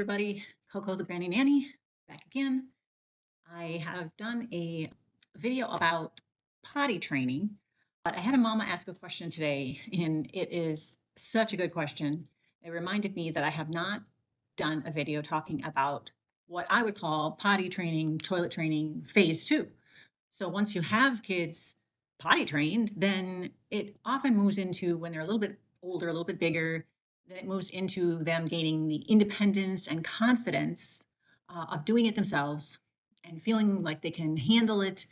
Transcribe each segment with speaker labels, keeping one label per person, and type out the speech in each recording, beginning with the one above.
Speaker 1: Everybody, Coco the Granny Nanny back again. I have done a video about potty training, but I had a mama ask a question today, and it is such a good question. It reminded me that I have not done a video talking about what I would call potty training, toilet training, phase two. So once you have kids potty trained, then it often moves into when they're a little bit older, a little bit bigger, then it moves into them gaining the independence and confidence of doing it themselves and feeling like they can handle it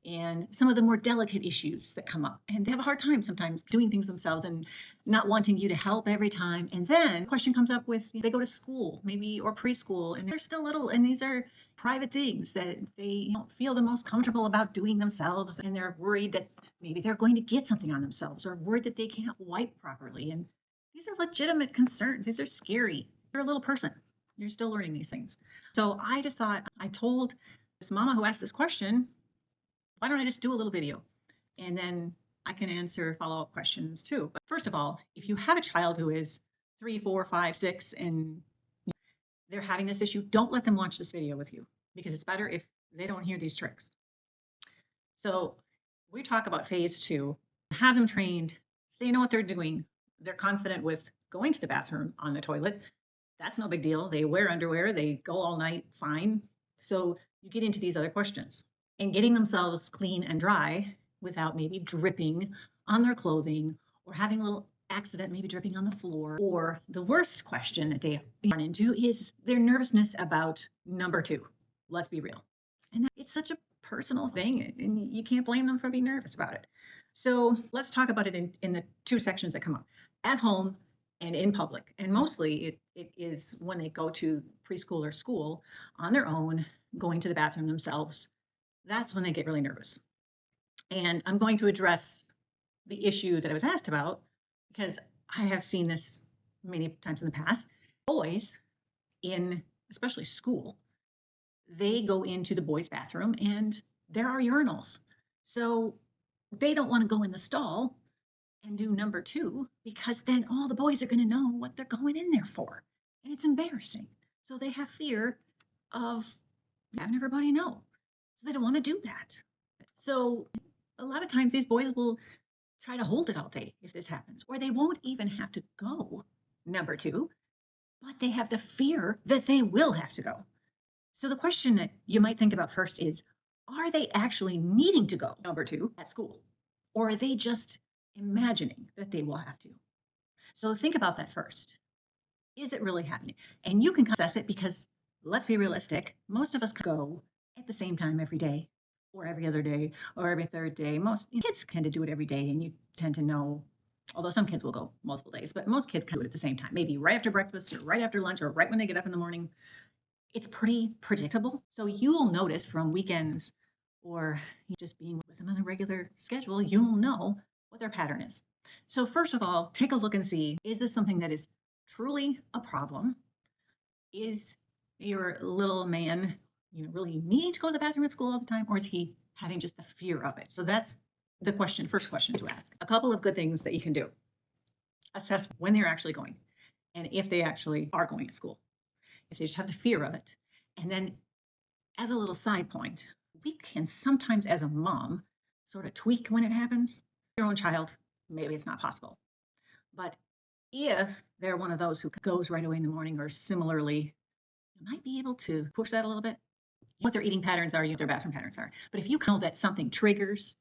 Speaker 1: and some of the more delicate issues that come up. And they have a hard time sometimes doing things themselves and not wanting you to help every time. And then the question comes up with they go to school, maybe, or preschool, and they're still little, and these are private things that they don't feel the most comfortable about doing themselves. And they're worried that maybe they're going to get something on themselves or worried that they can't wipe properly. And these are legitimate concerns. These are scary. You're a little person. You're still learning these things. So I just thought, I told this mama who asked this question, why don't I just do a little video and then I can answer follow-up questions too. But first of all, if you have a child who is 3, 4, 5, 6, and they're having this issue, don't let them watch this video with you because it's better if they don't hear these tricks. So we talk about phase two, have them trained, they know what they're doing. They're confident with going to the bathroom on the toilet. That's no big deal. They wear underwear, they go all night, fine. So you get into these other questions and getting themselves clean and dry without maybe dripping on their clothing or having a little accident, maybe dripping on the floor. Or the worst question that they run into is their nervousness about number two. Let's be real. And it's such a personal thing, and you can't blame them for being nervous about it. So let's talk about it in the two sections that come up, at home and in public. And mostly it is when they go to preschool or school on their own, going to the bathroom themselves. That's when they get really nervous. And I'm going to address the issue that I was asked about because I have seen this many times in the past. Boys in especially school, they go into the boys' bathroom and there are urinals. So they don't want to go in the stall and do number two because then all the boys are going to know what they're going in there for. And it's embarrassing. So they have fear of having everybody know. So they don't want to do that. So a lot of times these boys will try to hold it all day if this happens, or they won't even have to go number two, but they have the fear that they will have to go. So the question that you might think about first is, are they actually needing to go number two at school? Or are they just imagining that they will have to? So think about that first. Is it really happening? And you can assess it because let's be realistic. Most of us go at the same time every day or every other day or every third day. Most kids tend to do it every day and you tend to know, although some kids will go multiple days, but most kids can do it at the same time, maybe right after breakfast or right after lunch or right when they get up in the morning. It's pretty predictable. So you'll notice from weekends or just being with them on a regular schedule, you'll know what their pattern is. So first of all, take a look and see, is this something that is truly a problem? Is your little man, really needing to go to the bathroom at school all the time, or is he having just the fear of it? So that's the question, first question to ask. A couple of good things that you can do. Assess when they're actually going and if they actually are going to school. If they just have the fear of it. And then as a little side point, we can sometimes as a mom sort of tweak when it happens. Your own child, maybe it's not possible. But if they're one of those who goes right away in the morning or similarly, you might be able to push that a little bit. What their eating patterns are, what their bathroom patterns are. But if you know that something triggers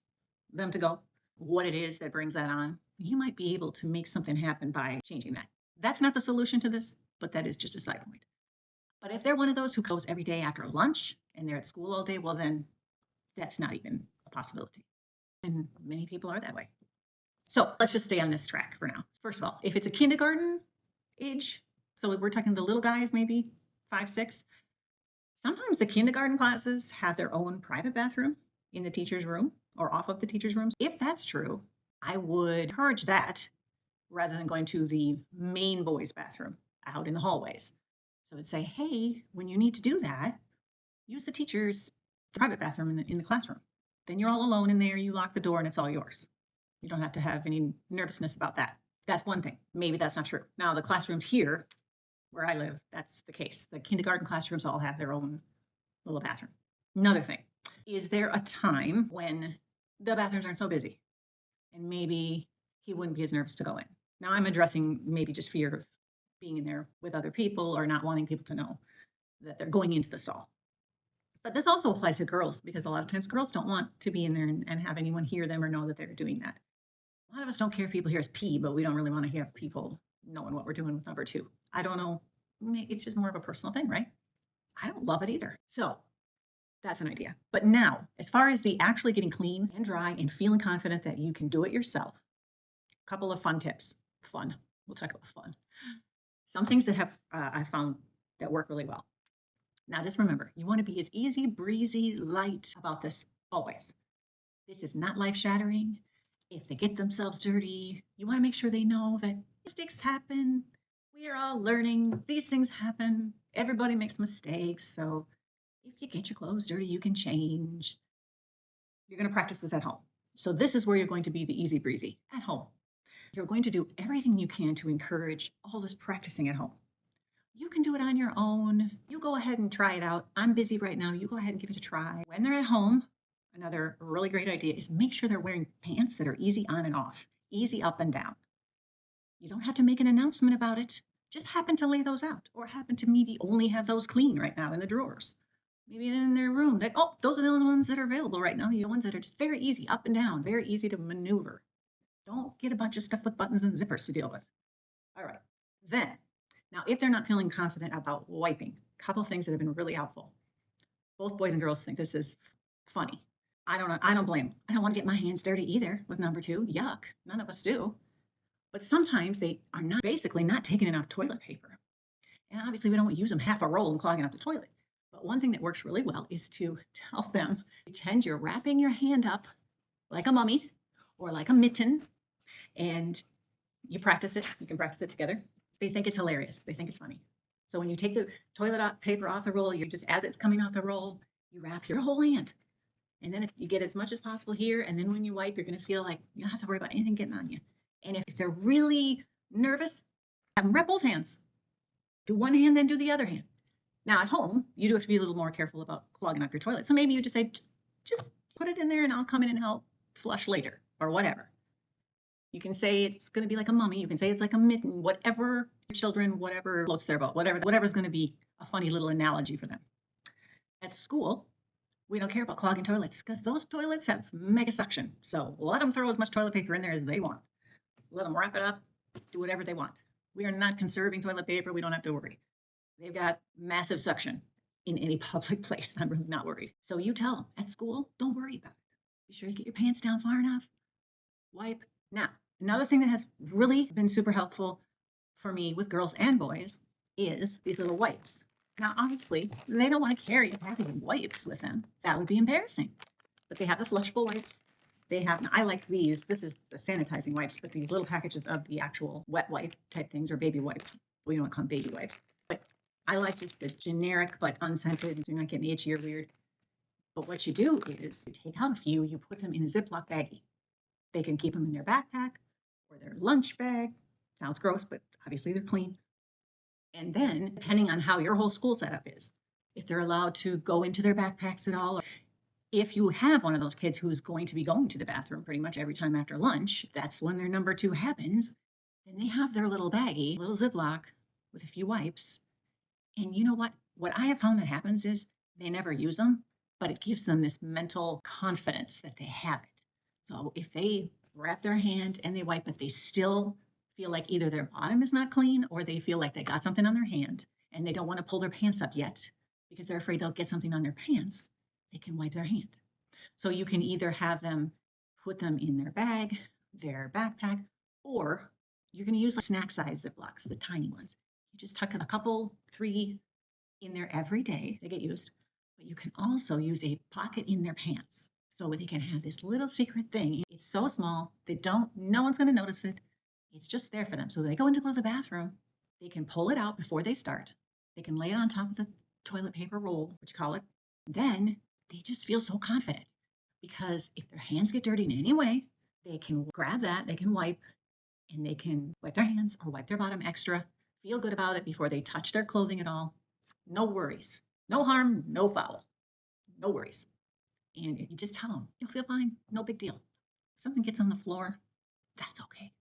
Speaker 1: them to go, what it is that brings that on, you might be able to make something happen by changing that. That's not the solution to this, but that is just a side point. But if they're one of those who goes every day after lunch and they're at school all day, well, then that's not even a possibility. And many people are that way. So let's just stay on this track for now. First of all, if it's a kindergarten age, so we're talking the little guys, maybe 5, 6, sometimes the kindergarten classes have their own private bathroom in the teacher's room or off of the teacher's rooms. If that's true, I would encourage that rather than going to the main boys' bathroom out in the hallways. So it'd say, hey, when you need to do that, use the teacher's private bathroom in the classroom. Then you're all alone in there, you lock the door, and it's all yours. You don't have to have any nervousness about that. That's one thing. Maybe that's not true. Now, the classrooms here where I live, that's the case. The kindergarten classrooms all have their own little bathroom. Another thing, is there a time when the bathrooms aren't so busy and maybe he wouldn't be as nervous to go in? Now I'm addressing maybe just fear of being in there with other people or not wanting people to know that they're going into the stall. But this also applies to girls because a lot of times girls don't want to be in there and have anyone hear them or know that they're doing that. A lot of us don't care if people hear us pee, but we don't really want to have people knowing what we're doing with number two. I don't know. It's just more of a personal thing, right? I don't love it either. So that's an idea. But now, as far as the actually getting clean and dry and feeling confident that you can do it yourself, a couple of fun tips. Fun. We'll talk about fun. Some things that have I found that work really well. Now, just remember, you want to be as easy, breezy, light about this always. This is not life shattering. If they get themselves dirty, you want to make sure they know that mistakes happen. We are all learning. These things happen. Everybody makes mistakes. So if you get your clothes dirty, you can change. You're going to practice this at home. So this is where you're going to be the easy breezy at home. You're going to do everything you can to encourage all this practicing at home. You can do it on your own. You go ahead and try it out. I'm busy right now. You go ahead and give it a try. When they're at home, another really great idea is make sure they're wearing pants that are easy on and off, easy up and down. You don't have to make an announcement about it. Just happen to lay those out or happen to maybe only have those clean right now in the drawers. Maybe in their room. Oh, those are the only ones that are available right now. The ones that are just very easy up and down, very easy to maneuver. Don't get a bunch of stuff with buttons and zippers to deal with. All right. Then, now if they're not feeling confident about wiping, a couple of things that have been really helpful. Both boys and girls think this is funny. I don't know. I don't blame them. I don't want to get my hands dirty either with number two. Yuck. None of us do. But sometimes they are not basically not taking enough toilet paper. And obviously we don't use them half a roll and clogging up the toilet. But one thing that works really well is to tell them, pretend you're wrapping your hand up like a mummy or like a mitten, and you practice it. You can practice it together. They think it's hilarious. They think it's funny. So when you take the toilet paper off the roll, you're just, as it's coming off the roll, you wrap your whole hand. And then if you get as much as possible here, and then when you wipe, you're going to feel like you don't have to worry about anything getting on you. And if they're really nervous, have them wrap both hands. Do one hand, then do the other hand. Now at home, you do have to be a little more careful about clogging up your toilet. So maybe you just say, just put it in there and I'll come in and help flush later or whatever. You can say it's going to be like a mummy. You can say it's like a mitten, whatever your children, whatever floats their boat, whatever's going to be a funny little analogy for them. At school, we don't care about clogging toilets because those toilets have mega suction. So let them throw as much toilet paper in there as they want. Let them wrap it up, do whatever they want. We are not conserving toilet paper. We don't have to worry. They've got massive suction in any public place. I'm really not worried. So you tell them at school, don't worry about it. Be sure you get your pants down far enough. Wipe. Now, another thing that has really been super helpful for me with girls and boys is these little wipes. Now, obviously, they don't want to carry a package of wipes with them. That would be embarrassing. But they have the flushable wipes. They have, I like these. This is the sanitizing wipes, but these little packages of the actual wet wipe type things or baby wipes. We don't call them baby wipes. But I like just the generic but unscented. You're not getting itchy or weird. But what you do is you take out a few, you put them in a Ziploc baggie. They can keep them in their backpack or their lunch bag. Sounds gross, but obviously they're clean. And then, depending on how your whole school setup is, if they're allowed to go into their backpacks at all, or if you have one of those kids who's going to be going to the bathroom pretty much every time after lunch, that's when their number two happens, then they have their little baggie, little Ziploc with a few wipes. And you know what? What I have found that happens is they never use them, but it gives them this mental confidence that they have it. So if they wrap their hand and they wipe it, they still feel like either their bottom is not clean or they feel like they got something on their hand and they don't want to pull their pants up yet because they're afraid they'll get something on their pants. They can wipe their hand. So you can either have them put them in their bag, their backpack, or you're going to use like snack size Ziplocs, the tiny ones. You just tuck a couple, 3 in there every day. They get used. But you can also use a pocket in their pants. So they can have this little secret thing. It's so small, no one's going to notice it. It's just there for them. So they go to the bathroom, they can pull it out before they start. They can lay it on top of the toilet paper roll, what you call it. Then they just feel so confident because if their hands get dirty in any way, they can grab that, they can wipe, and they can wipe their hands or wipe their bottom extra, feel good about it before they touch their clothing at all. No worries. No harm, no foul. No worries. And if you just tell them, you'll feel fine. No big deal. If something gets on the floor, that's okay.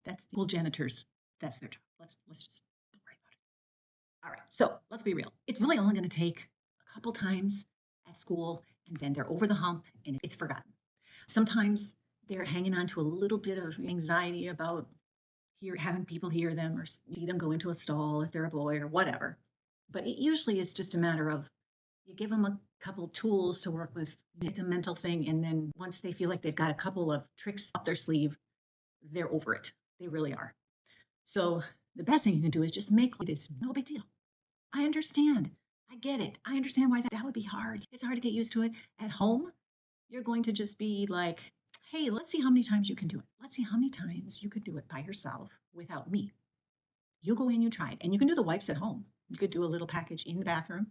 Speaker 1: That's the school janitors. That's their job. Let's just don't worry about it. All right. So let's be real. It's really only going to take a couple times at school, and then they're over the hump and it's forgotten. Sometimes they're hanging on to a little bit of anxiety about having people hear them or see them go into a stall if they're a boy or whatever. But it usually is just a matter of you give them a couple tools to work with. It's a mental thing. And then once they feel like they've got a couple of tricks up their sleeve, they're over it. They really are. So the best thing you can do is just make it is no big deal. I understand. I get it. I understand why that would be hard. It's hard to get used to it. At home, you're going to just be like, hey, let's see how many times you can do it. Let's see how many times you could do it by yourself without me. You go in, you try it. And you can do the wipes at home. You could do a little package in the bathroom.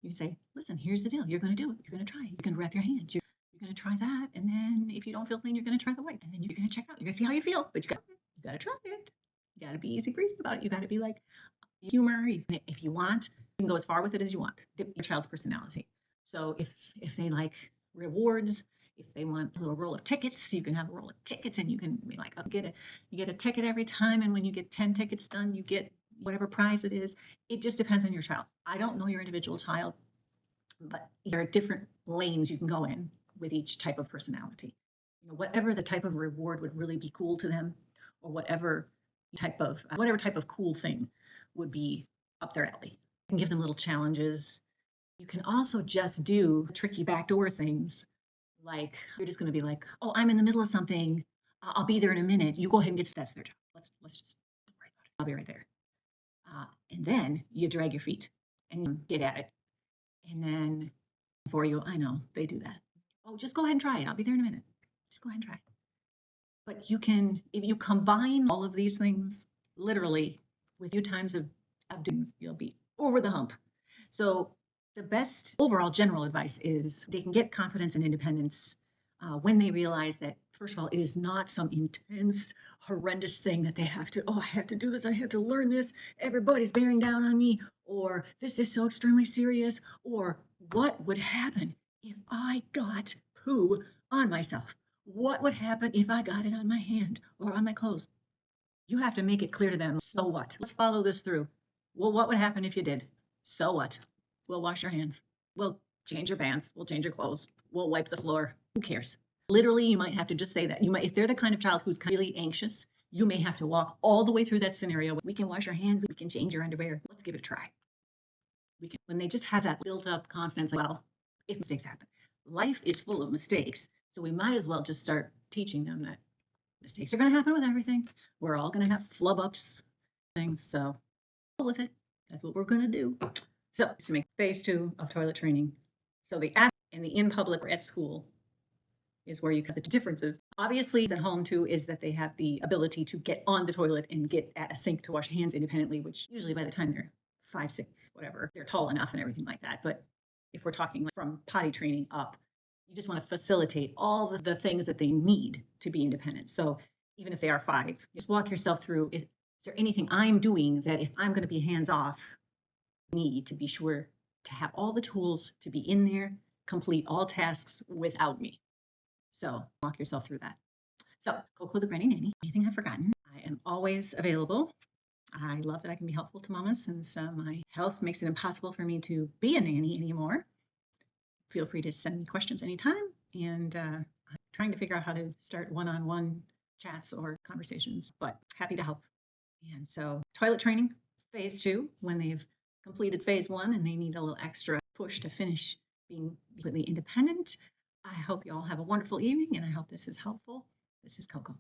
Speaker 1: You can say, listen, here's the deal. You're going to do it. You're going to try it. You're going to wrap your hands. You're going to try that. And then if you don't feel clean, you're going to try the wipe. And then you're going to check out. You're going to see how you feel. But you got to try it. You got to be easy breezy about it. You got to be like humor. If you want, you can go as far with it as you want. Dip your child's personality. So if they like rewards, if they want a little roll of tickets, you can have a roll of tickets and you can be like, oh, you get a ticket every time. And when you get 10 tickets done, you get whatever prize it is. It just depends on your child. I don't know your individual child, but there are different lanes you can go in with each type of personality. Whatever the type of reward would really be cool to them, or whatever type of cool thing would be up their alley. You can give them little challenges. You can also just do tricky backdoor things, like you're just going to be like, oh, I'm in the middle of something. I'll be there in a minute. You go ahead and that's their job. Let's just don't worry about it. I'll be right there. And then you drag your feet and you get at it. And then for you, I know they do that. Oh, just go ahead and try it. I'll be there in a minute. Just go ahead and try it. But you can, if you combine all of these things, literally with a few times of doing, you'll be over the hump. So the best overall general advice is they can get confidence and independence when they realize that, first of all, it is not some intense, horrendous thing that they have to, oh, I have to do this, I have to learn this, everybody's bearing down on me, or this is so extremely serious, or what would happen if I got poo on myself? What would happen if I got it on my hand or on my clothes? You have to make it clear to them, so what? Let's follow this through. Well, what would happen if you did? So what? We'll wash your hands. We'll change your pants. We'll change your clothes. We'll wipe the floor. Who cares? Literally, you might have to just say that. If they're the kind of child who's really anxious, you may have to walk all the way through that scenario. We can wash our hands. We can change your underwear. Let's give it a try. When they just have that built up confidence, like, well, if mistakes happen, life is full of mistakes. So we might as well just start teaching them that mistakes are going to happen with everything. We're all going to have flub ups, things. So deal with it. That's what we're going to do. So to make phase 2 of toilet training. So the at and the in public or at school is where you cut the differences. Obviously, at home too is that they have the ability to get on the toilet and get at a sink to wash hands independently, which usually by the time they're 5, 6, whatever, they're tall enough and everything like that. But if we're talking like from potty training up, you just want to facilitate all the things that they need to be independent. So even if they are 5, just walk yourself through, is there anything I'm doing that if I'm going to be hands off, need to be sure to have all the tools to be in there, complete all tasks without me. So walk yourself through that. So Coco the Granny Nanny, anything I've forgotten, I am always available. I love that I can be helpful to mamas since my health makes it impossible for me to be a nanny anymore. Feel free to send me questions anytime. And I'm trying to figure out how to start one-on-one chats or conversations, but happy to help. And so toilet training, phase 2, when they've completed phase 1 and they need a little extra push to finish being completely independent. I hope you all have a wonderful evening and I hope this is helpful. This is Coco.